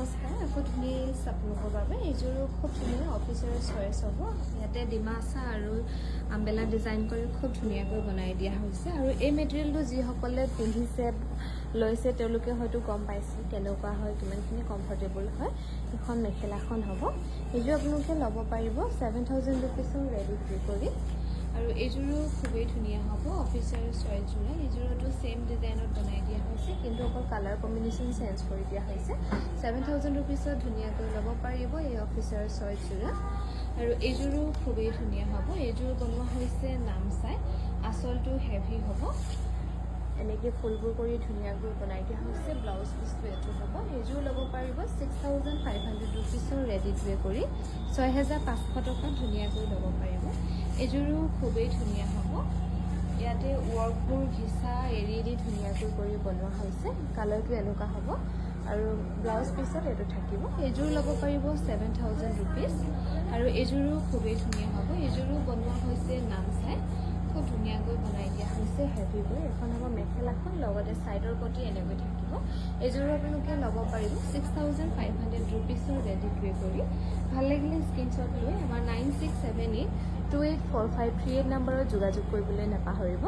নমস্কাৰ আকৌ ধুনীয়া ৰিলছ আপোনালোকৰ বাবে এইযোৰো খুব ধুনীয়া অফিচাৰ চইচ হ'ব ইয়াতে ডিমাচা আৰু আম্বেলা ডিজাইন কৰি খুব ধুনীয়াকৈ বনাই দিয়া হৈছে আৰু এই মেটেৰিয়েলটো যিসকলে পিন্ধিছে লৈছে তেওঁলোকে হয়তো গম পাইছে কেনেকুৱা হয় কিমানখিনি কমফৰ্টেবল হয় এখন মেখেলাখন হ'ব এইযোৰ আপোনালোকে ল'ব পাৰিব 7000 ৰুপিছৰ ৰেডি কৰি আৰু এইযোৰো খুবেই ধুনীয়া হ'ব অফিচাৰ চইচ যোৰা এইযোৰতো সেম ডিজাইনত বনাই দিয়া হৈছে কিন্তু অকল কালাৰ কম্বিনেশ্যন চেঞ্জ কৰি দিয়া হৈছে 7000 ৰুপিছত ধুনীয়াকৈ ল'ব পাৰিব এই অফিচাৰ চইচ যোৰা আৰু এইযোৰো খুবেই ধুনীয়া হ'ব এইযোৰ বনোৱা হৈছে নাম চাই আচলটো হেভি হ'ব এনেকৈ ফুলবোৰ কৰি ধুনীয়াকৈ বনাই দিয়া হৈছে ব্লাউজ পিচটো এইটো হ'ব এইযোৰ ল'ব পাৰিব 6500 ৰুপিছৰ ৰেডি কৰি 6500 টকাত ধুনীয়াকৈ ল'ব পাৰিব এইযোৰো খুবেই ধুনীয়া হ'ব ইয়াতে ৱৰ্কবোৰ ঘিচা এৰি দি ধুনীয়াকৈ কৰি বনোৱা হৈছে কালাৰটো এনেকুৱা হ'ব আৰু ব্লাউজ পিছত এইটো থাকিব এইযোৰ ল'ব পাৰিব 7000 ৰুপিছ আৰু এইযোৰো খুবেই ধুনীয়া হ'ব এইযোৰো বনোৱা হৈছে নাম চাই খুব ধুনীয়াকৈ বনাই দিয়া হৈছে হেভিকৈ এখন হ'ব মেখেলাখন লগতে ছাইডৰ প্ৰতি এনেকৈ থাকিব এইযোৰো আপোনালোকে ল'ব পাৰিব 6500 ৰুপিছৰ ৰেডি কৰি ভাল লাগিলে স্ক্ৰীনশ্বট লৈ আমাৰ 9678284538 নম্বৰত যোগাযোগ কৰিবলৈ নাপাহৰিব